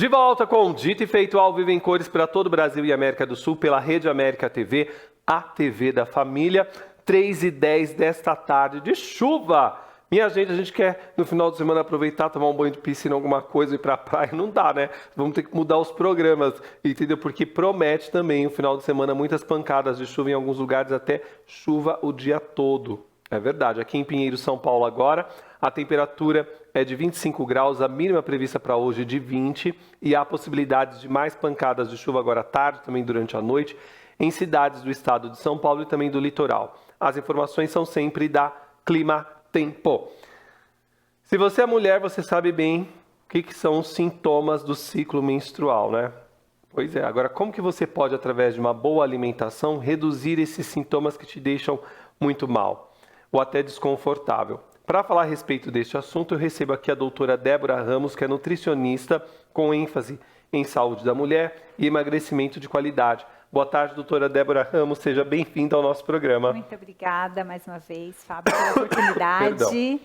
De volta com Dito e Feito ao vivo em cores para todo o Brasil e América do Sul, pela Rede América TV, a TV da família, 3h10 desta tarde de chuva. Minha gente, a gente quer no final de semana aproveitar, tomar um banho de piscina, alguma coisa, ir pra praia. Não dá, né? Vamos ter que mudar os programas, entendeu? Porque promete também o final de semana muitas pancadas de chuva em alguns lugares, até chuva o dia todo. É verdade. Aqui em Pinheiro, São Paulo agora, a temperatura é de 25 graus, a mínima prevista para hoje de 20 e há possibilidades de mais pancadas de chuva agora à tarde, também durante a noite, em cidades do estado de São Paulo e também do litoral. As informações são sempre da Clima Tempo. Se você é mulher, você sabe bem o que são os sintomas do ciclo menstrual, né? Pois é, agora como que você pode, através de uma boa alimentação, reduzir esses sintomas que te deixam muito mal ou até desconfortável? Para falar a respeito deste assunto, eu recebo aqui a doutora Débora Ramos, que é nutricionista com ênfase em saúde da mulher e emagrecimento de qualidade. Boa tarde, doutora Débora Ramos, seja bem-vinda ao nosso programa. Muito obrigada mais uma vez, Fábio, pela oportunidade.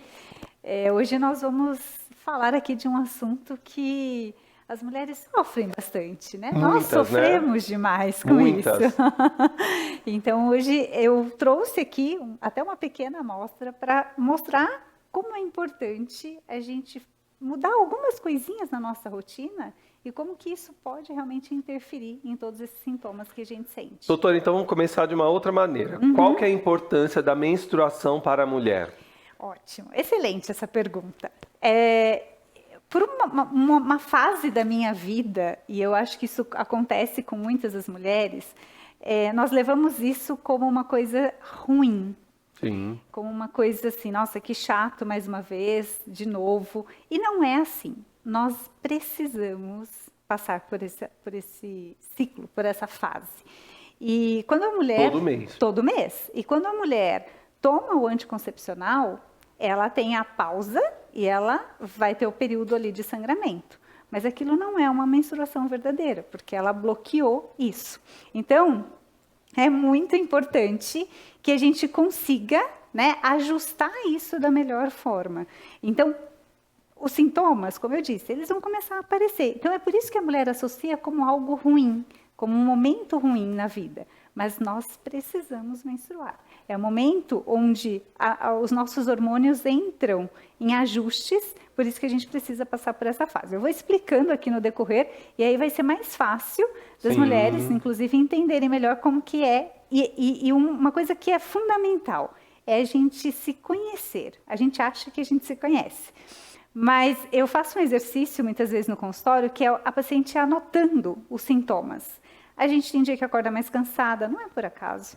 Hoje nós vamos falar aqui de um assunto que as mulheres sofrem bastante, né? Nós sofremos demais com isso. Então, hoje eu trouxe aqui até uma pequena amostra para mostrar como é importante a gente mudar algumas coisinhas na nossa rotina e como que isso pode realmente interferir em todos esses sintomas que a gente sente. Doutora, então vamos começar de uma outra maneira. Qual que é a importância da menstruação para a mulher? Ótimo, excelente essa pergunta. Por uma fase da minha vida, e eu acho que isso acontece com muitas das mulheres, nós levamos isso como uma coisa ruim. Sim. Como uma coisa assim, nossa, que chato mais uma vez, de novo. E não é assim. Nós precisamos passar por esse ciclo, por essa fase. E quando a mulher... Todo mês. Todo mês. E quando a mulher toma o anticoncepcional, ela tem a pausa e ela vai ter o período ali de sangramento. Mas aquilo não é uma menstruação verdadeira, porque ela bloqueou isso. Então, é muito importante que a gente consiga, né, ajustar isso da melhor forma. Então, os sintomas, como eu disse, eles vão começar a aparecer. Então, é por isso que a mulher associa como algo ruim, como um momento ruim na vida. Mas nós precisamos menstruar. É o momento onde os nossos hormônios entram em ajustes, por isso que a gente precisa passar por essa fase. Eu vou explicando aqui no decorrer, e aí vai ser mais fácil das mulheres, inclusive, entenderem melhor como que é. E uma coisa que é fundamental é a gente se conhecer. A gente acha que a gente se conhece. Mas eu faço um exercício, muitas vezes, no consultório, que é a paciente anotando os sintomas. A gente tem dia que acorda mais cansada, não é por acaso.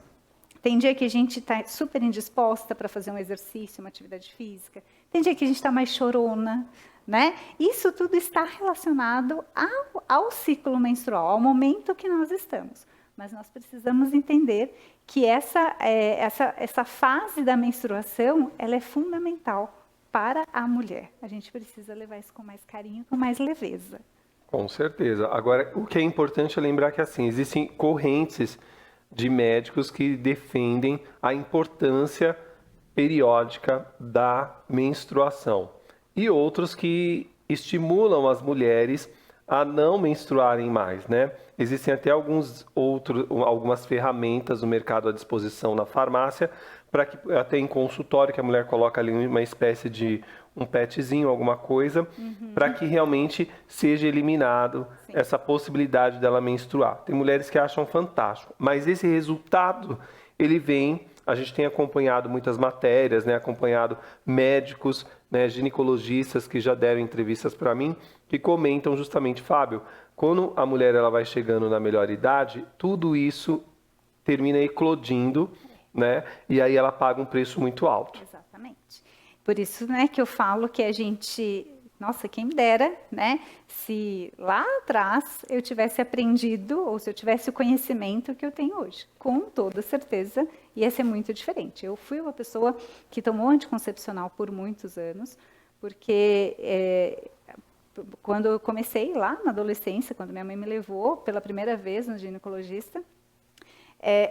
Tem dia que a gente está super indisposta para fazer um exercício, uma atividade física. Tem dia que a gente está mais chorona, né? Isso tudo está relacionado ao ciclo menstrual, ao momento que nós estamos. Mas nós precisamos entender que essa fase da menstruação, ela é fundamental para a mulher. A gente precisa levar isso com mais carinho, com mais leveza. Com certeza. Agora, o que é importante é lembrar que, assim, existem correntes de médicos que defendem a importância periódica da menstruação e outros que estimulam as mulheres a não menstruarem mais, né? Existem até algumas ferramentas no mercado à disposição na farmácia, para que até em consultório que a mulher coloca ali uma espécie de um petzinho, alguma coisa, para que realmente seja eliminado essa possibilidade dela menstruar. Tem mulheres que acham fantástico, mas esse resultado, ele vem, a gente tem acompanhado muitas matérias, né, acompanhado médicos, né, ginecologistas que já deram entrevistas para mim, que comentam justamente, Fábio, quando a mulher ela vai chegando na melhor idade, tudo isso termina eclodindo, né, e aí ela paga um preço muito alto. Exatamente. Por isso, né, que eu falo que a gente, nossa, quem me dera, né, se lá atrás eu tivesse aprendido, ou se eu tivesse o conhecimento que eu tenho hoje. Com toda certeza, ia ser muito diferente. Eu fui uma pessoa que tomou anticoncepcional por muitos anos, porque quando eu comecei lá na adolescência, quando minha mãe me levou pela primeira vez no ginecologista,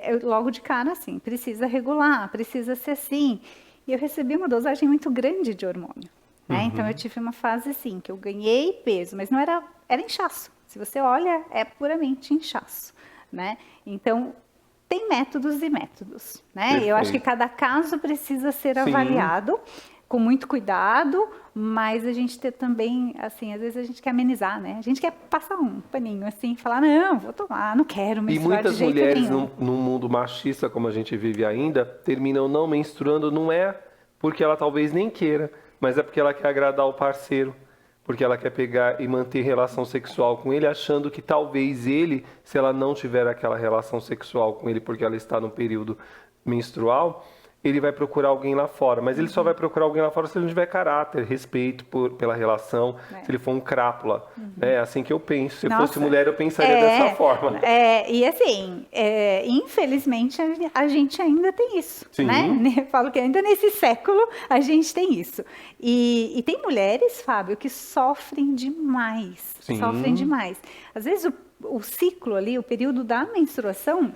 eu logo de cara, assim, precisa regular, precisa ser assim. E eu recebi uma dosagem muito grande de hormônio, né? Então eu tive uma fase assim, que eu ganhei peso, mas não era, era inchaço. Se você olha, é puramente inchaço, né? Então, tem métodos e métodos, né? Perfeito. Eu acho que cada caso precisa ser avaliado com muito cuidado, mas a gente ter também, assim, às vezes a gente quer amenizar, né? A gente quer passar um paninho assim, falar, não, vou tomar, não quero E menstruar de muitas jeito mulheres, nenhum. num mundo machista como a gente vive ainda, terminam não menstruando, não é porque ela talvez nem queira, mas é porque ela quer agradar o parceiro, porque ela quer pegar e manter relação sexual com ele, achando que talvez ele, se ela não tiver aquela relação sexual com ele porque ela está no período menstrual, ele vai procurar alguém lá fora. Mas ele só vai procurar alguém lá fora se ele não tiver caráter, respeito pela relação, se ele for um crápula. É assim que eu penso. Se eu fosse mulher, eu pensaria dessa forma. E assim, infelizmente, a gente ainda tem isso, né? Eu falo que ainda nesse século a gente tem isso. E tem mulheres, Fábio, que sofrem demais. Sofrem demais. Às vezes o ciclo ali, o período da menstruação,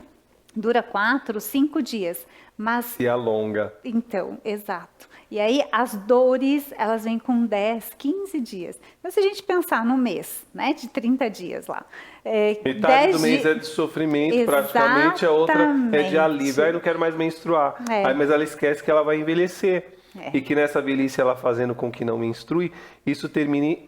dura 4, 5 dias. Mas se alonga. Então, exato. E aí as dores, elas vêm com 10, 15 dias. Então, se a gente pensar no mês, né, de 30 dias lá. Metade do mês é de sofrimento, praticamente, a outra é de alívio. Aí não quero mais menstruar. Aí, mas ela esquece que ela vai envelhecer. E que nessa velhice, ela fazendo com que não menstrue, isso termine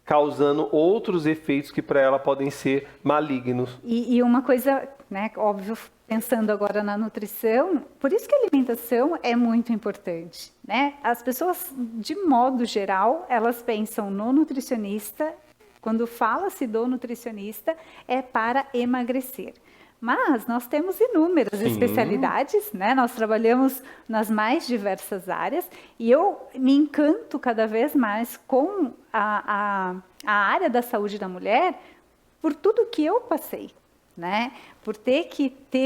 causando outros efeitos que para ela podem ser malignos. E uma coisa, né, óbvio, pensando agora na nutrição, por isso que a alimentação é muito importante, né? As pessoas, de modo geral, elas pensam no nutricionista, quando fala-se do nutricionista, é para emagrecer. Mas nós temos inúmeras especialidades, né? Nós trabalhamos nas mais diversas áreas e eu me encanto cada vez mais com a área da saúde da mulher por tudo que eu passei, né? Por ter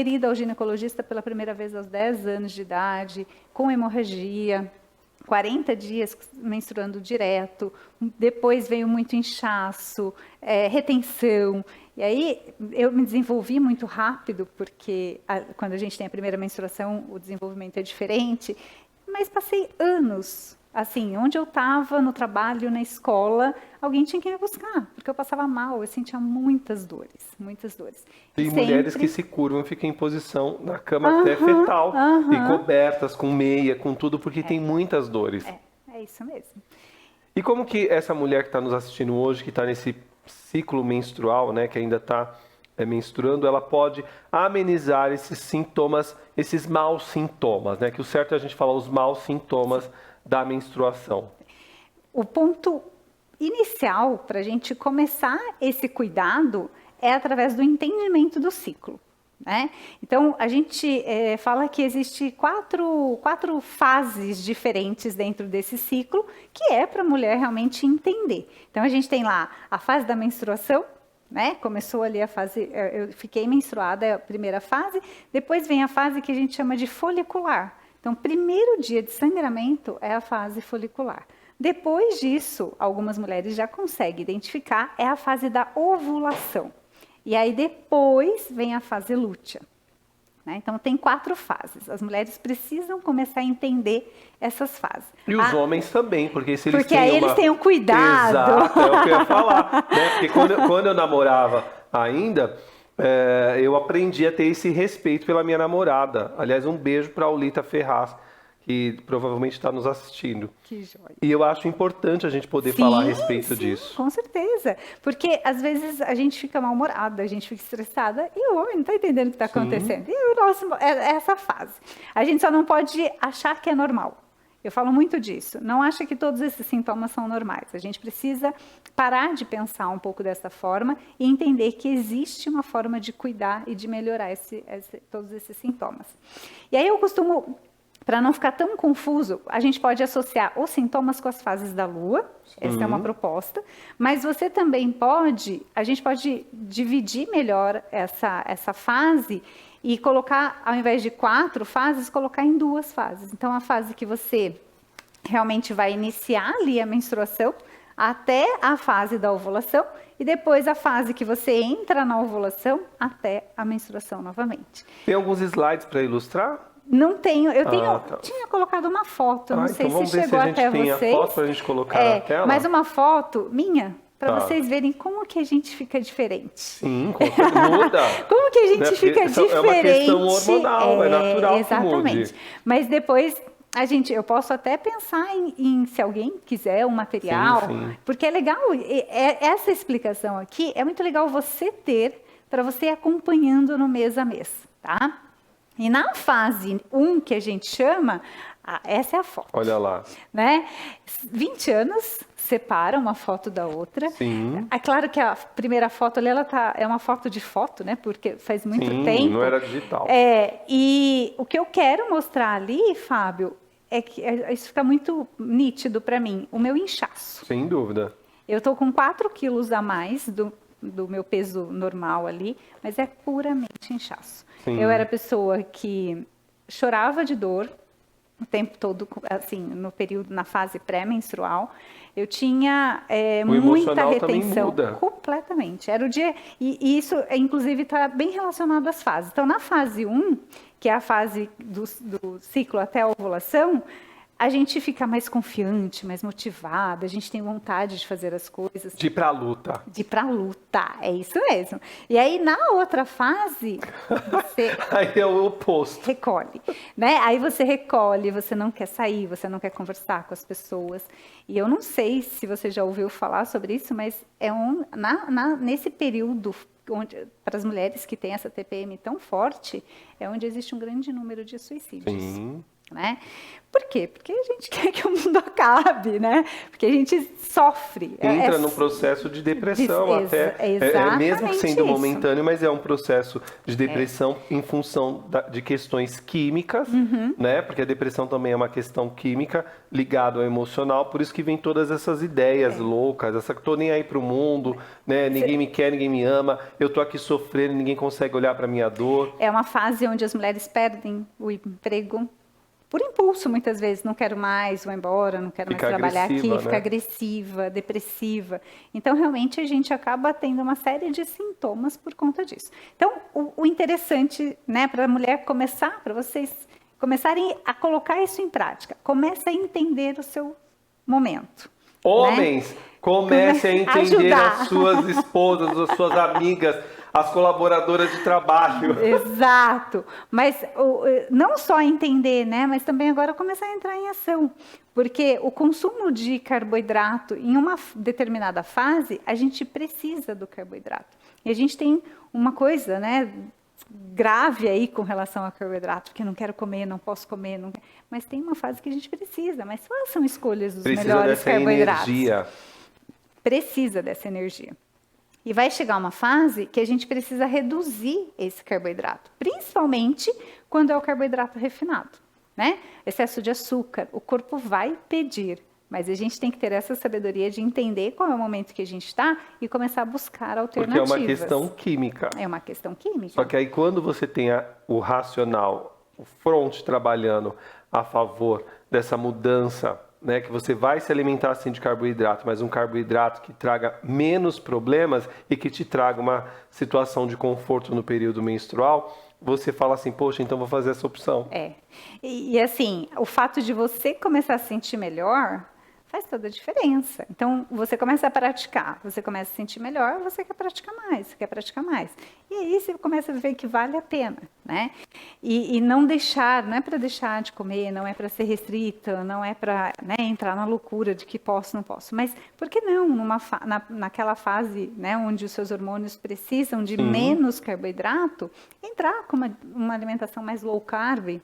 ido ao ginecologista pela primeira vez aos 10 anos de idade, com hemorragia, 40 dias menstruando direto, depois veio muito inchaço, retenção. E aí eu me desenvolvi muito rápido, porque quando a gente tem a primeira menstruação, o desenvolvimento é diferente, mas passei anos, assim, onde eu estava, no trabalho, na escola, alguém tinha que me buscar, porque eu passava mal, eu sentia muitas dores, muitas dores. Tem mulheres que se curvam e ficam em posição na cama até fetal, e cobertas com meia, com tudo, porque tem muitas dores. É isso mesmo. E como que essa mulher que está nos assistindo hoje, que está nesse ciclo menstrual, né, que ainda está menstruando, ela pode amenizar esses sintomas, esses maus sintomas, né? Que o certo é a gente falar os maus sintomas da menstruação. O ponto inicial para a gente começar esse cuidado é através do entendimento do ciclo, né? Então, a gente fala que existe quatro fases diferentes dentro desse ciclo, que é para a mulher realmente entender. Então, a gente tem lá a fase da menstruação, né? Começou ali a fase, eu fiquei menstruada, é a primeira fase, depois vem a fase que a gente chama de folicular. Então, primeiro dia de sangramento é a fase folicular. Depois disso, algumas mulheres já conseguem identificar, é a fase da ovulação. E aí depois vem a fase lútea. Né? Então, tem 4 fases. As mulheres precisam começar a entender essas fases. E os homens também, porque se eles porque aí eles têm um cuidado. Exato, é o que eu ia falar. Né? Porque quando eu namorava ainda, eu aprendi a ter esse respeito pela minha namorada. Aliás, um beijo para a Aulita Ferraz, que provavelmente está nos assistindo. Que joia. E eu acho importante a gente poder falar a respeito disso. Com certeza. Porque, às vezes, a gente fica mal-humorada, a gente fica estressada, e o homem não está entendendo o que está acontecendo. E o nosso, é essa fase. A gente só não pode achar que é normal. Eu falo muito disso. Não acha que todos esses sintomas são normais. A gente precisa parar de pensar um pouco dessa forma e entender que existe uma forma de cuidar e de melhorar todos esses sintomas. E aí eu costumo... Para não ficar tão confuso, a gente pode associar os sintomas com as fases da lua, essa é uma proposta, mas você também a gente pode dividir melhor essa fase e colocar, ao invés de 4 fases, colocar em 2 fases. Então, a fase que você realmente vai iniciar ali a menstruação, até a fase da ovulação, e depois a fase que você entra na ovulação, até a menstruação novamente. Tem alguns slides para ilustrar? Não tenho, eu Tá. tinha colocado uma foto, não sei então vamos se ver chegou se a gente até tem vocês. a foto pra gente colocar na tela. Mas uma foto minha, para Tá. vocês verem como que a gente fica diferente. Sim, com certeza. Muda. Como que a gente Né? Porque fica isso diferente. é uma questão hormonal, é natural exatamente. que mude. Mas depois eu posso até pensar em se alguém quiser um material, Sim. porque é legal, essa explicação aqui é muito legal você ter para você ir acompanhando no mês a mês, tá? E na fase 1, que a gente chama, essa é a foto. Olha lá. Né? 20 anos separa uma foto da outra. Sim. É claro que a primeira foto ali, é uma foto de foto, né? Porque faz muito tempo. Não era digital. E o que eu quero mostrar ali, Fábio, é que isso fica muito nítido para mim, o meu inchaço. Sem dúvida. Eu estou com 4 quilos a mais do meu peso normal ali, mas é puramente inchaço. Sim. Eu era pessoa que chorava de dor o tempo todo, assim, no período, na fase pré-menstrual. Eu tinha muita retenção. Muda. Completamente. Era o dia. E isso, inclusive, está bem relacionado às fases. Então, na fase 1, que é a fase do ciclo até a ovulação, a gente fica mais confiante, mais motivada, a gente tem vontade de fazer as coisas. De ir pra luta. De ir pra luta, é isso mesmo. E aí, na outra fase, você... Aí é o oposto. Recolhe, né? Aí você recolhe, você não quer sair, você não quer conversar com as pessoas. E eu não sei se você já ouviu falar sobre isso, mas nesse período, para as mulheres que têm essa TPM tão forte, é onde existe um grande número de suicídios. Sim. Né? Por quê? Porque a gente quer que o mundo acabe, né? Porque a gente sofre. Entra num processo de depressão mesmo sendo momentâneo, mas é um processo de depressão em função de questões químicas, né? Porque a depressão também é uma questão química ligada ao emocional, por isso que vem todas essas ideias loucas, essa que tô nem aí pro mundo, né? Ninguém me quer, ninguém me ama, eu tô aqui sofrendo, ninguém consegue olhar para minha dor. É uma fase onde as mulheres perdem o emprego por impulso, muitas vezes, não quero mais, vou embora, não quero mais trabalhar aqui, né? fica agressiva, depressiva. Então, realmente, a gente acaba tendo uma série de sintomas por conta disso. Então, o interessante, né, para a mulher começar, para vocês começarem a colocar isso em prática, comece a entender o seu momento. Homens, né? Comece a entender as suas esposas, as suas amigas, as colaboradoras de trabalho. Exato. Mas não só entender, né? Mas também agora começar a entrar em ação. Porque o consumo de carboidrato em uma determinada fase, a gente precisa do carboidrato. E a gente tem uma coisa, né, grave aí com relação ao carboidrato, porque não quero comer, não posso comer, mas tem uma fase que a gente precisa, mas façam escolhas dos melhores carboidratos. Energia. Precisa dessa energia. E vai chegar uma fase que a gente precisa reduzir esse carboidrato, principalmente quando é o carboidrato refinado, né? Excesso de açúcar, o corpo vai pedir, mas a gente tem que ter essa sabedoria de entender qual é o momento que a gente está e começar a buscar alternativas. Porque é uma questão química. É uma questão química. Só que aí quando você tem o racional, o front trabalhando a favor dessa mudança, né, que você vai se alimentar assim de carboidrato, mas um carboidrato que traga menos problemas e que te traga uma situação de conforto no período menstrual, você fala assim, poxa, então vou fazer essa opção. E assim, o fato de você começar a se sentir melhor faz toda a diferença. Então, você começa a praticar, você começa a se sentir melhor, você quer praticar mais, você quer praticar mais. E aí você começa a ver que vale a pena, né? E não deixar, não é para deixar de comer, não é para ser restrita, não é para, né, entrar na loucura de que posso, não posso. Mas por que não, naquela fase, né, onde os seus hormônios precisam de menos carboidrato, entrar com uma alimentação mais low carb,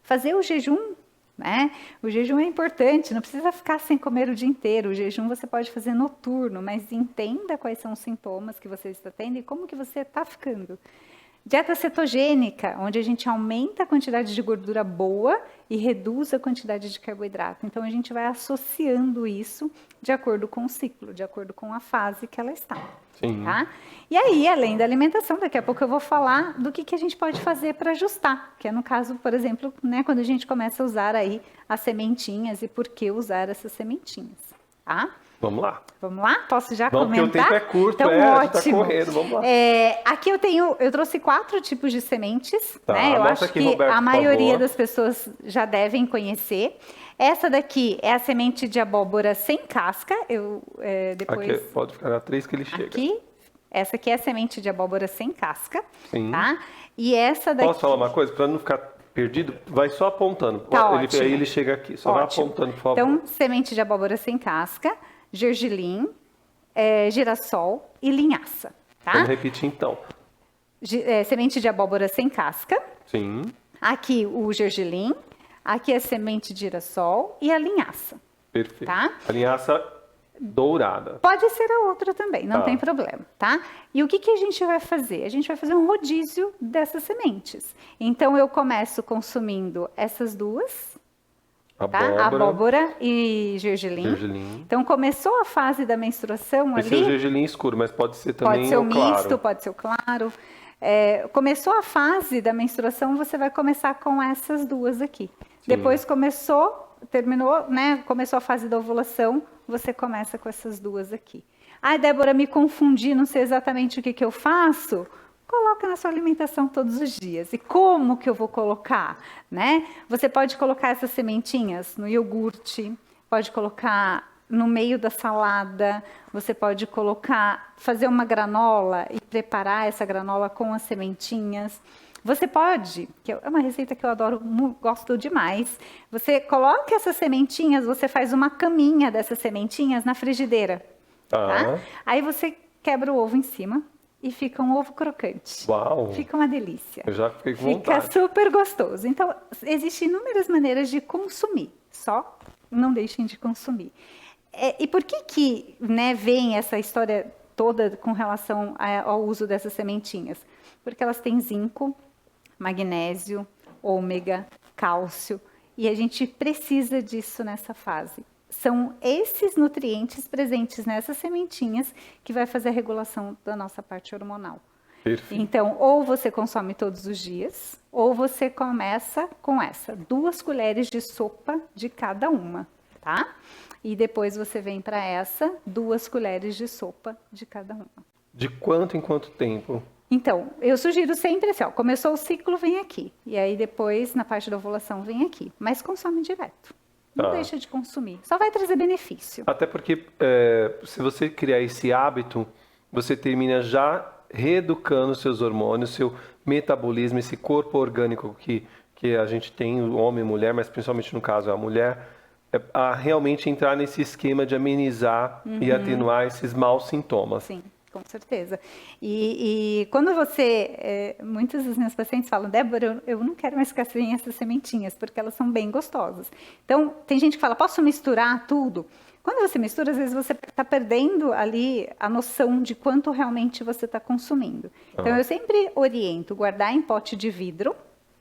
fazer o jejum, né? O jejum é importante, não precisa ficar sem comer o dia inteiro. O jejum você pode fazer noturno, mas entenda quais são os sintomas que você está tendo e como que você está ficando. Dieta cetogênica, onde a gente aumenta a quantidade de gordura boa e reduz a quantidade de carboidrato. Então, a gente vai associando isso de acordo com o ciclo, de acordo com a fase que ela está. Sim. Tá? E aí, além da alimentação, daqui a pouco eu vou falar do que a gente pode fazer para ajustar, que é no caso, por exemplo, né, quando a gente começa a usar aí as sementinhas e por que usar essas sementinhas. Tá? Vamos lá. Vamos lá? Posso já Vamos, comentar? porque o tempo é curto, então, a gente tá ótimo. correndo, vamos lá. Aqui eu trouxe 4 tipos de sementes, Tá, né? Eu anota acho aqui, que Roberto, a por maioria favor. das pessoas já devem conhecer. Essa daqui é a semente de abóbora sem casca. Depois Aqui, pode ficar na 3 que ele chega. aqui, essa aqui é a semente de abóbora sem casca, Sim. tá? E essa daqui... Posso falar uma coisa? Para não ficar perdido, vai só apontando. Tá ótimo. Aí ele chega aqui. Só Ótimo. vai apontando, por favor. Então, semente de abóbora sem casca, gergelim, girassol e linhaça, tá? Vamos repetir então. Semente de abóbora sem casca, Sim. aqui o gergelim, aqui a semente de girassol e a linhaça. Perfeito. Tá. A linhaça dourada. Pode ser a outra também, não Tá. tem problema, tá? E o que que a gente vai fazer? A gente vai fazer um rodízio dessas sementes. Então, eu começo consumindo essas duas, tá? Abóbora e gergelim. Gergelim. Então, começou a fase da menstruação Esse é o ali, gergelim escuro, mas pode ser também pode ser o claro. misto, pode ser o claro. Começou a fase da menstruação, você vai começar com essas duas aqui. Depois terminou, né? Começou a fase da ovulação, você começa com essas duas aqui. Ai, Débora, me confundi, não sei exatamente o que eu faço. Coloca na sua alimentação todos os dias. E como que eu vou colocar, né? Você pode colocar essas sementinhas no iogurte, pode colocar no meio da salada, você pode fazer uma granola e preparar essa granola com as sementinhas. Você pode, que é uma receita que eu adoro, gosto demais, você coloca essas sementinhas, você faz uma caminha dessas sementinhas na frigideira, tá? Aí você quebra o ovo em cima e fica um ovo crocante. Uau! Fica uma delícia. Eu já fiquei com Fica vontade. super gostoso. Então, existem inúmeras maneiras de consumir, só não deixem de consumir. E por que né, vem essa história toda com relação ao uso dessas sementinhas? Porque elas têm zinco, magnésio, ômega, cálcio, e a gente precisa disso nessa fase. São esses nutrientes presentes nessas sementinhas que vai fazer a regulação da nossa parte hormonal. Perfeito. Então, ou você consome todos os dias, ou você começa com 2 colheres de sopa de cada uma, tá? E depois você vem para 2 colheres de sopa de cada uma. De quanto em quanto tempo? Então, eu sugiro sempre assim, começou o ciclo, vem aqui. E aí depois, na parte da ovulação, vem aqui. Mas consome direto. Não deixa de consumir. Só vai trazer benefício. Até porque se você criar esse hábito, você termina já reeducando seus hormônios, seu metabolismo, esse corpo orgânico que a gente tem, o homem e mulher, mas principalmente no caso a mulher, a realmente entrar nesse esquema de amenizar e atenuar esses maus sintomas. Sim. Com certeza. E quando muitos dos meus pacientes falam, Débora, eu não quero mais ficar sem essas sementinhas, porque elas são bem gostosas. Então, tem gente que fala, posso misturar tudo? Quando você mistura, às vezes você está perdendo ali a noção de quanto realmente você está consumindo. Então, eu sempre oriento guardar em pote de vidro,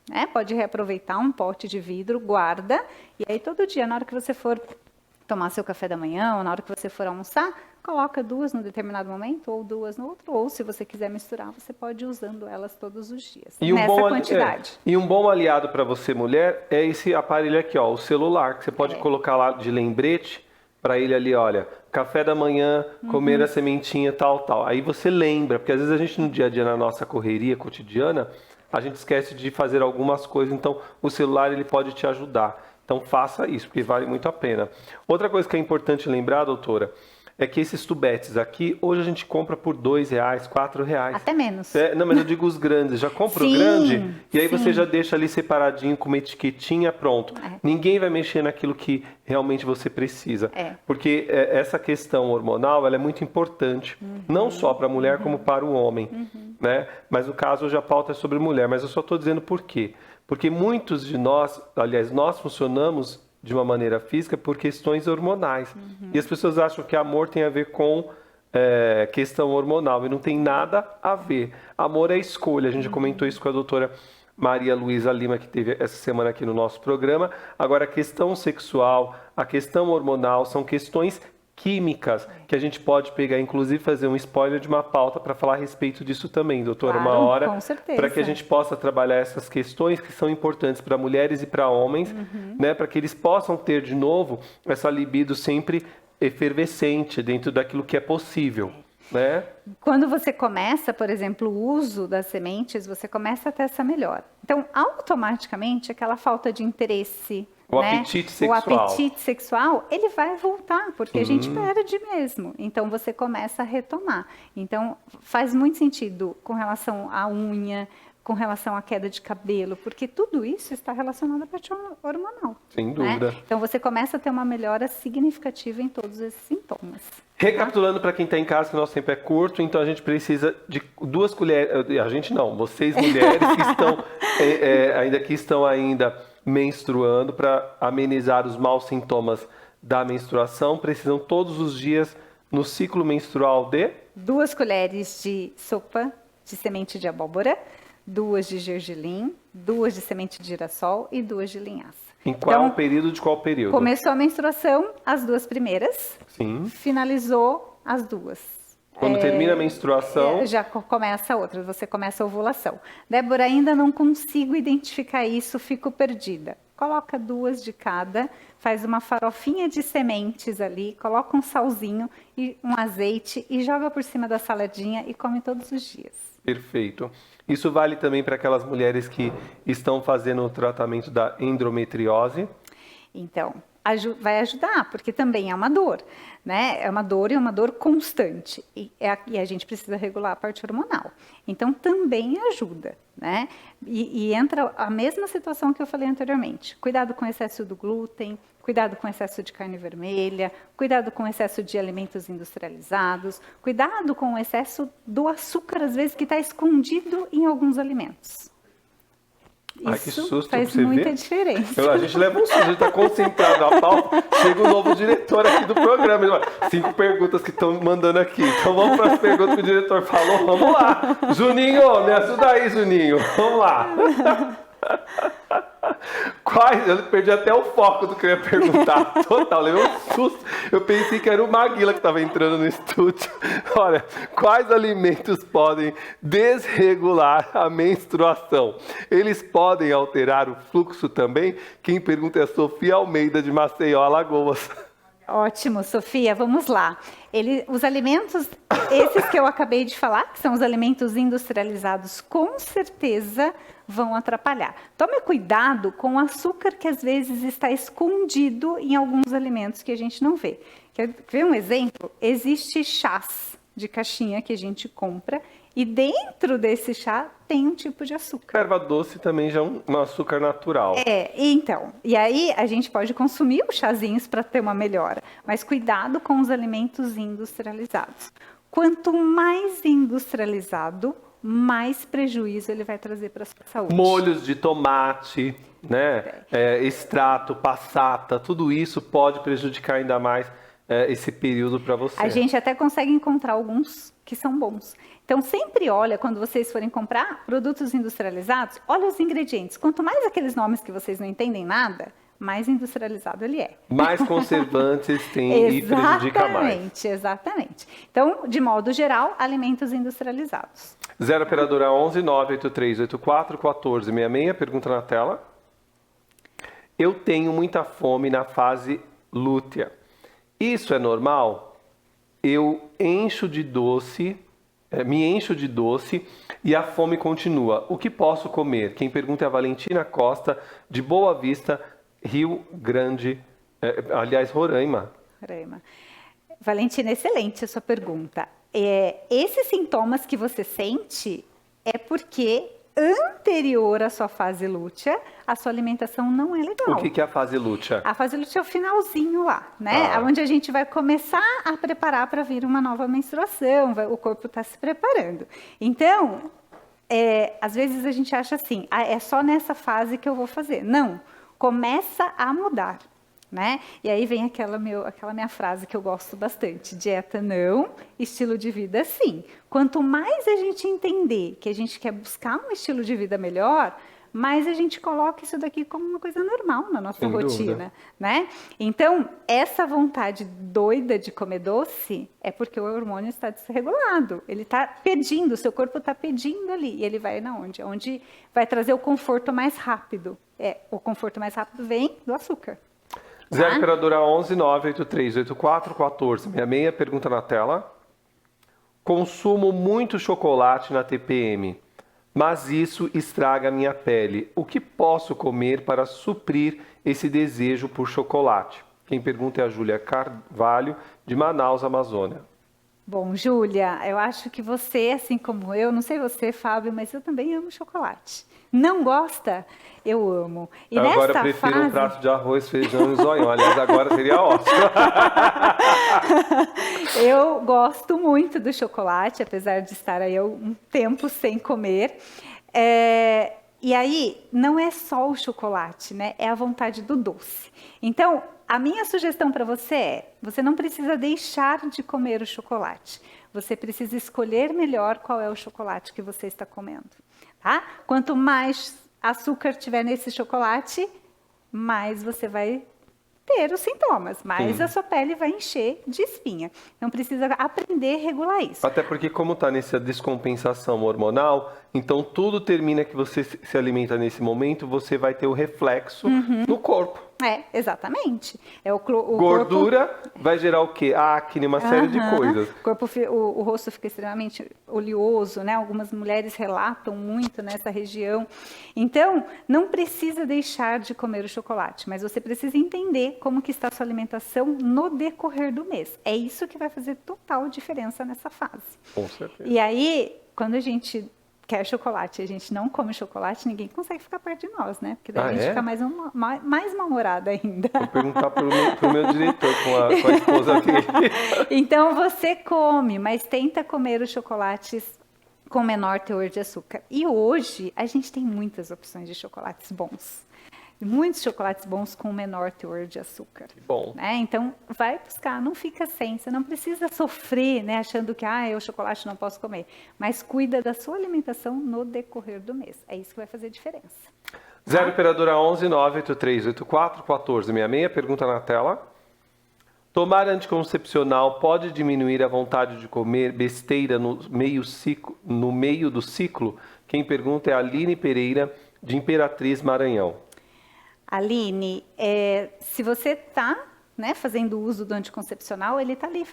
né? Pode reaproveitar um pote de vidro, guarda, e aí todo dia, na hora que você for tomar seu café da manhã, ou na hora que você for almoçar, coloca 2 num determinado momento, ou 2 no outro, ou se você quiser misturar, você pode ir usando elas todos os dias, nessa quantidade. E um bom aliado para você, mulher, é esse aparelho aqui, ó, o celular, que você pode colocar lá de lembrete para ele ali, olha, café da manhã, comer a sementinha, tal, tal. Aí você lembra, porque às vezes a gente no dia a dia, na nossa correria cotidiana, a gente esquece de fazer algumas coisas, então o celular ele pode te ajudar. Então faça isso, porque vale muito a pena. Outra coisa que é importante lembrar, doutora, é que esses tubetes aqui, hoje a gente compra por R$2, R$4. Até menos. Não, mas eu digo os grandes. Já compra o grande e aí você já deixa ali separadinho com uma etiquetinha, pronto. Ninguém vai mexer naquilo que realmente você precisa. Porque essa questão hormonal, ela é muito importante. Não só para a mulher, como para o homem. Né? Mas no caso, hoje a pauta é sobre mulher. Mas eu só estou dizendo por quê. Porque muitos de nós, aliás, nós funcionamos de uma maneira física por questões hormonais. E as pessoas acham que amor tem a ver com questão hormonal, e não tem nada a ver. Amor é escolha. A gente comentou isso com a doutora Maria Luísa Lima, que teve essa semana aqui no nosso programa. Agora, a questão sexual, a questão hormonal, são questões químicas que a gente pode pegar, inclusive fazer um spoiler de uma pauta para falar a respeito disso também, doutora, claro, uma hora, com certeza, para que a gente possa trabalhar essas questões que são importantes para mulheres e para homens, né, para que eles possam ter de novo essa libido sempre efervescente dentro daquilo que é possível, né? Quando você começa, por exemplo, o uso das sementes, você começa a ter essa melhora. Então, automaticamente, aquela falta de interesse, O né? apetite sexual. O apetite sexual, ele vai voltar, porque a gente perde mesmo. Então, você começa a retomar. Então, faz muito sentido com relação à unha, com relação à queda de cabelo, porque tudo isso está relacionado à parte hormonal. Sem dúvida. Né? Então, você começa a ter uma melhora significativa em todos esses sintomas. Recapitulando para quem está em casa, que o nosso tempo é curto, então a gente precisa de 2 colheres, a gente não, vocês mulheres que estão ainda menstruando, para amenizar os maus sintomas da menstruação, precisam todos os dias no ciclo menstrual de 2 colheres de sopa de semente de abóbora, 2 de gergelim, 2 de semente de girassol e 2 de linhaça. Em qual Então, período de qual período? Começou a menstruação, as 2 primeiras. Sim. Finalizou as 2. Quando termina a menstruação... Já começa a outra, você começa a ovulação. Débora, ainda não consigo identificar isso, fico perdida. Coloca 2 de cada, faz uma farofinha de sementes ali, coloca um salzinho e um azeite e joga por cima da saladinha e come todos os dias. Perfeito. Isso vale também para aquelas mulheres que estão fazendo o tratamento da endometriose? Então, vai ajudar, porque também é uma dor, né? É uma dor e uma dor constante. E a gente precisa regular a parte hormonal. Então, também ajuda, né? E entra a mesma situação que eu falei anteriormente. Cuidado com o excesso do glúten, cuidado com o excesso de carne vermelha, cuidado com o excesso de alimentos industrializados, cuidado com o excesso do açúcar, às vezes, que está escondido em alguns alimentos. Ai, que susto, faz você muita vê? diferença. A gente leva um susto, a gente está concentrado na pauta, chega o novo diretor aqui do programa. Ele fala, 5 perguntas que estão mandando aqui. Então vamos para as perguntas que o diretor falou. Vamos lá. Juninho, me ajuda aí, Juninho. Vamos lá. Eu perdi até o foco do que eu ia perguntar. Total, levei um susto. Eu pensei que era o Maguila que estava entrando no estúdio. Olha, quais alimentos podem desregular a menstruação? Eles podem alterar o fluxo também? Quem pergunta é a Sofia Almeida, de Maceió, Alagoas. Ótimo, Sofia, vamos lá. Os alimentos, esses que eu acabei de falar, que são os alimentos industrializados, com certeza vão atrapalhar. Tome cuidado com o açúcar que às vezes está escondido em alguns alimentos que a gente não vê. Quer ver um exemplo? Existe chás de caixinha que a gente compra e dentro desse chá tem um tipo de açúcar. Erva doce também já é um açúcar natural. Então. E aí a gente pode consumir os chazinhos para ter uma melhora. Mas cuidado com os alimentos industrializados. Quanto mais industrializado, mais prejuízo ele vai trazer para a sua saúde. Molhos de tomate, né? Extrato, passata, tudo isso pode prejudicar ainda mais esse período para você. A gente até consegue encontrar alguns que são bons. Então, sempre olha, quando vocês forem comprar produtos industrializados, olha os ingredientes. Quanto mais aqueles nomes que vocês não entendem nada, mais industrializado ele é. Mais conservantes tem e prejudica mais. Exatamente. Então, de modo geral, alimentos industrializados. 0 operadora 11 98384 1466, pergunta na tela. Eu tenho muita fome na fase lútea. Isso é normal? Eu encho de doce, me encho de doce e a fome continua. O que posso comer? Quem pergunta é a Valentina Costa, de Boa Vista, Rio Grande, Roraima. Valentina, excelente a sua pergunta. Esses sintomas que você sente é porque anterior à sua fase lútea, a sua alimentação não é legal. O que é a fase lútea? A fase lútea é o finalzinho lá, né? Onde a gente vai começar a preparar para vir uma nova menstruação, o corpo está se preparando. Então, às vezes a gente acha assim, é só nessa fase que eu vou fazer. Não, começa a mudar. Né? E aí vem aquela minha frase que eu gosto bastante: dieta não, estilo de vida sim. Quanto mais a gente entender que a gente quer buscar um estilo de vida melhor, mais a gente coloca isso daqui como uma coisa normal na nossa rotina, né? Então, essa vontade doida de comer doce é porque o hormônio está desregulado. Ele está pedindo, o seu corpo está pedindo ali. E ele vai aonde? Onde vai trazer o conforto mais rápido. O conforto mais rápido vem do açúcar. 0 tá? operadora 11 983 84 14 66. Pergunta na tela. Consumo muito chocolate na TPM, mas isso estraga minha pele. O que posso comer para suprir esse desejo por chocolate? Quem pergunta é a Júlia Carvalho, de Manaus, Amazônia. Bom, Júlia, eu acho que você, assim como eu, não sei você, Fábio, mas eu também amo chocolate. Não gosta? Eu amo. E Agora eu nesta prefiro fase... um prato de arroz, feijão e zoião. Aliás, agora seria ótimo. Eu gosto muito do chocolate, apesar de estar aí um tempo sem comer. E aí, não é só o chocolate, né? É a vontade do doce. Então, a minha sugestão para você é, você não precisa deixar de comer o chocolate. Você precisa escolher melhor qual é o chocolate que você está comendo, tá? Quanto mais açúcar tiver nesse chocolate, mais você vai ter os sintomas, mais a sua pele vai encher de espinha. Então, precisa aprender a regular isso. Até porque como está nessa descompensação hormonal, então tudo termina que você se alimenta nesse momento, você vai ter o reflexo no corpo. Exatamente. Gordura vai gerar o quê? Acne, uma série de coisas. O rosto fica extremamente oleoso, né? Algumas mulheres relatam muito nessa região. Então, não precisa deixar de comer o chocolate, mas você precisa entender como que está a sua alimentação no decorrer do mês. É isso que vai fazer total diferença nessa fase. Com certeza. E aí, quando a gente quer chocolate e a gente não come chocolate, ninguém consegue ficar perto de nós, né? Porque daí a gente fica mais mal-humorada ainda. Vou perguntar pro meu diretor com a esposa dele. Então, você come, mas tenta comer os chocolates com menor teor de açúcar. E hoje, a gente tem muitas opções de chocolates bons. Muitos chocolates bons com menor teor de açúcar. Bom. Né? Então, vai buscar, não fica sem. Você não precisa sofrer, né, achando que o chocolate não posso comer. Mas cuida da sua alimentação no decorrer do mês. É isso que vai fazer diferença. 0 operadora 11 983 84 14 66. Pergunta na tela. Tomar anticoncepcional pode diminuir a vontade de comer besteira no meio do ciclo? Quem pergunta é a Aline Pereira, de Imperatriz, Maranhão. Aline, se você está, né, fazendo uso do anticoncepcional, ele está ali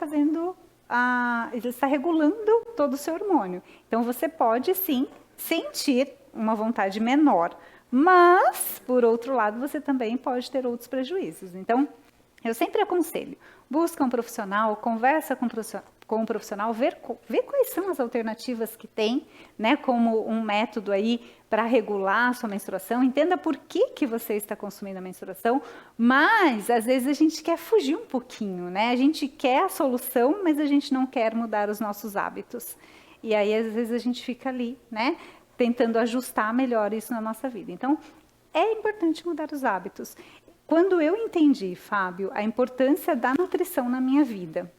ele está regulando todo o seu hormônio. Então, você pode, sim, sentir uma vontade menor, mas, por outro lado, você também pode ter outros prejuízos. Então, eu sempre aconselho, busca um profissional, conversa com um profissional, vê quais são as alternativas que tem, né, como um método aí para regular a sua menstruação, entenda por que você está consumindo a menstruação, mas às vezes a gente quer fugir um pouquinho, né? A gente quer a solução, mas a gente não quer mudar os nossos hábitos. E aí às vezes a gente fica ali, né, tentando ajustar melhor isso na nossa vida. Então, é importante mudar os hábitos. Quando eu entendi, Fábio, a importância da nutrição na minha vida,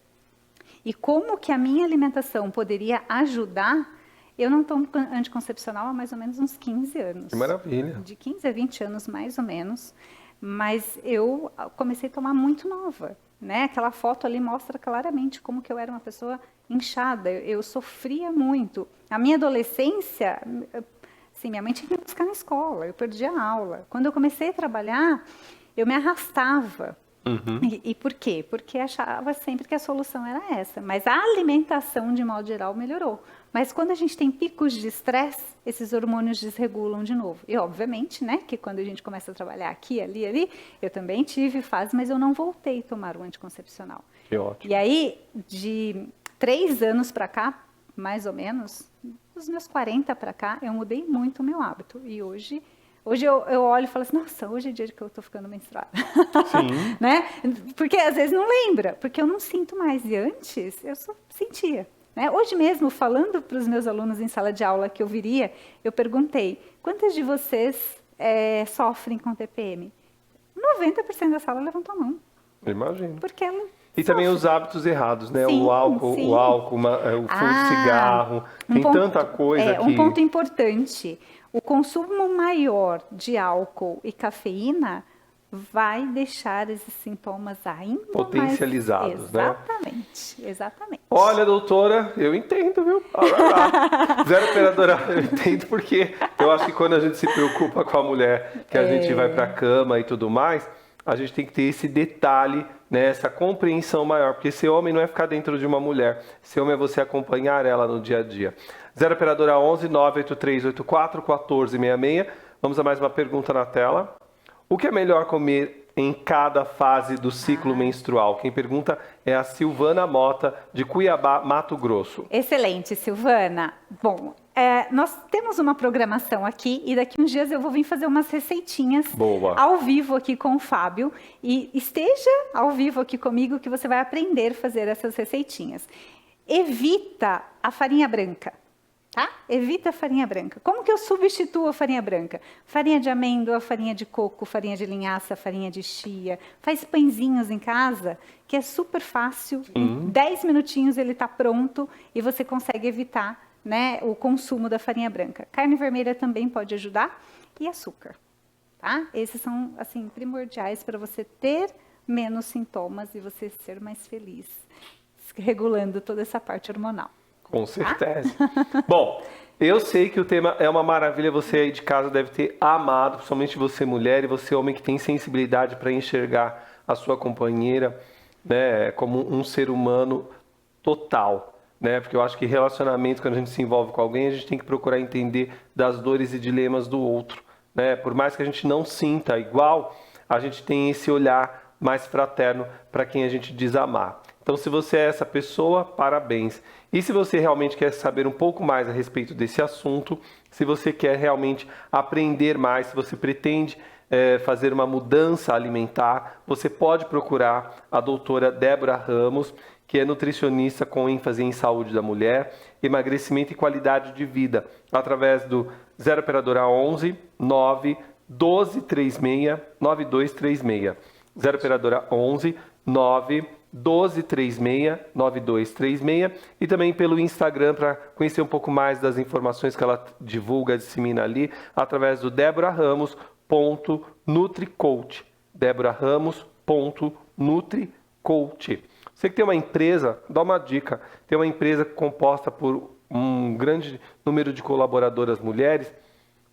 e como que a minha alimentação poderia ajudar, eu não tomo anticoncepcional há mais ou menos uns 15 anos. Que maravilha. De 15 a 20 anos, mais ou menos. Mas eu comecei a tomar muito nova, né? Aquela foto ali mostra claramente como que eu era uma pessoa inchada. Eu sofria muito. A minha adolescência, assim, minha mãe tinha que me buscar na escola, eu perdia a aula. Quando eu comecei a trabalhar, eu me arrastava. E por quê? Porque achava sempre que a solução era essa. Mas a alimentação, de modo geral, melhorou. Mas quando a gente tem picos de estresse, esses hormônios desregulam de novo. E, obviamente, né, que quando a gente começa a trabalhar aqui, ali, eu também tive fase, mas eu não voltei a tomar o anticoncepcional. Que ótimo. E aí, de 3 anos para cá, mais ou menos, dos meus 40 para cá, eu mudei muito o meu hábito. E hoje eu olho e falo assim, nossa, hoje é dia que eu estou ficando menstruada. Sim. Né? Porque às vezes não lembra, porque eu não sinto mais. E antes, eu só sentia. Né? Hoje mesmo, falando para os meus alunos em sala de aula que eu viria, eu perguntei, quantas de vocês sofrem com TPM? 90% da sala levantou a mão. Imagino. Porque ela E também os hábitos errados, né? Sim, o álcool, sim. o fumo de cigarro, tem tanta coisa que... Um ponto importante, o consumo maior de álcool e cafeína vai deixar esses sintomas ainda potencializados, mais... né? Exatamente. Olha, doutora, eu entendo, viu? 0 operadora, eu entendo porque eu acho que quando a gente se preocupa com a mulher, que a gente vai pra cama e tudo mais, a gente tem que ter esse detalhe, né, essa compreensão maior, porque ser homem não é ficar dentro de uma mulher, ser homem é você acompanhar ela no dia a dia. 0 operadora 11 98384 1466. Vamos a mais uma pergunta na tela. O que é melhor comer em cada fase do ciclo menstrual? Quem pergunta é a Silvana Mota, de Cuiabá, Mato Grosso. Excelente, Silvana. Bom, nós temos uma programação aqui e daqui uns dias eu vou vir fazer umas receitinhas ao vivo aqui com o Fábio. E esteja ao vivo aqui comigo que você vai aprender a fazer essas receitinhas. Evita a farinha branca. Tá? Evita a farinha branca. Como que eu substituo a farinha branca? Farinha de amêndoa, farinha de coco, farinha de linhaça, farinha de chia. Faz pãezinhos em casa, que é super fácil. Em 10 minutinhos ele está pronto e você consegue evitar, né, o consumo da farinha branca. Carne vermelha também pode ajudar e açúcar. Tá? Esses são assim, primordiais para você ter menos sintomas e você ser mais feliz, regulando toda essa parte hormonal. Com certeza. Bom, eu sei que o tema é uma maravilha, você aí de casa deve ter amado, principalmente você mulher e você homem que tem sensibilidade para enxergar a sua companheira, né, como um ser humano total, né? Porque eu acho que relacionamento, quando a gente se envolve com alguém, a gente tem que procurar entender das dores e dilemas do outro, né? Por mais que a gente não sinta igual, a gente tem esse olhar mais fraterno para quem a gente diz amar. Então, se você é essa pessoa, parabéns. E se você realmente quer saber um pouco mais a respeito desse assunto, se você quer realmente aprender mais, se você pretende fazer uma mudança alimentar, você pode procurar a doutora Débora Ramos, que é nutricionista com ênfase em saúde da mulher, emagrecimento e qualidade de vida, através do 0 operadora 11 9 1236 9236. 0 operadora 11 9 1236-9236 e também pelo Instagram para conhecer um pouco mais das informações que ela divulga, dissemina ali, através do deboraramos.nutricoach. deboraramos.nutricoach. Você que tem uma empresa, dá uma dica, tem uma empresa composta por um grande número de colaboradoras mulheres,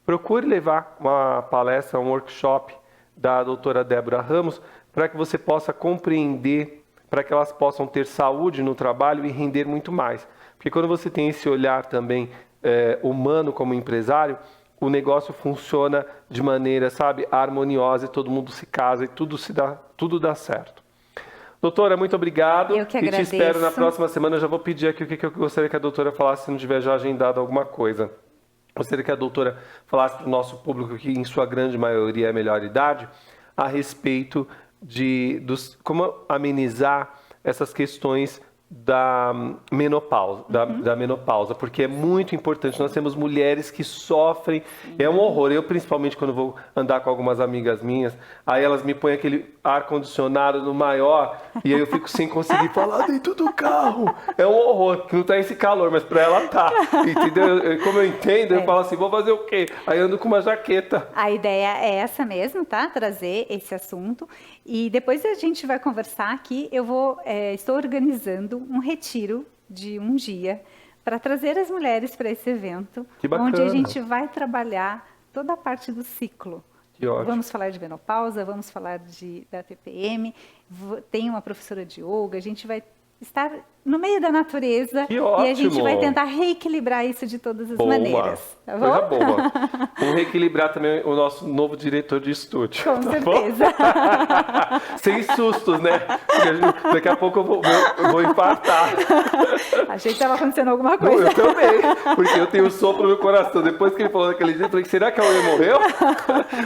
procure levar uma palestra, um workshop da doutora Débora Ramos para que você possa compreender, para que elas possam ter saúde no trabalho e render muito mais. Porque quando você tem esse olhar também humano como empresário, o negócio funciona de maneira, sabe, harmoniosa e todo mundo se casa e tudo dá certo. Doutora, muito obrigado. Eu que agradeço. E te espero na próxima semana. Eu já vou pedir aqui o que eu gostaria que a doutora falasse, se não tiver já agendado alguma coisa. Gostaria que a doutora falasse para o nosso público, que em sua grande maioria é melhor idade, a respeito como amenizar essas questões da menopausa, da menopausa, porque é muito importante. Nós temos mulheres que sofrem, é um horror. Eu, principalmente, quando vou andar com algumas amigas minhas, aí elas me põem aquele ar-condicionado no maior, e aí eu fico sem conseguir falar dentro do carro. É um horror, que não tá esse calor, mas pra ela tá. Entendeu? Como eu entendo, eu falo assim, vou fazer o quê? Aí eu ando com uma jaqueta. A ideia é essa mesmo, tá? Trazer esse assunto. E depois a gente vai conversar aqui. Estou organizando um retiro de um dia para trazer as mulheres para esse evento, onde a gente vai trabalhar toda a parte do ciclo. Que ótimo. Vamos falar de menopausa, vamos falar da TPM, tem uma professora de yoga, a gente vai estar no meio da natureza e a gente vai tentar reequilibrar isso de todas as maneiras. Tá bom? Coisa boa. Vamos reequilibrar também o nosso novo diretor de estúdio. Com certeza. Sem sustos, né? Porque daqui a pouco eu vou infartar. Achei que estava acontecendo alguma coisa. Eu também, porque eu tenho sopro no meu coração. Depois que ele falou daquele dia, eu falei, será que a Uê morreu?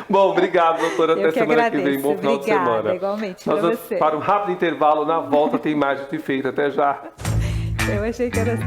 Bom, obrigado, doutora. Até semana que vem. Bom final de semana. Igualmente, para você. Para um rápido intervalo, na volta tem mais de feito. Até já. Eu achei que era...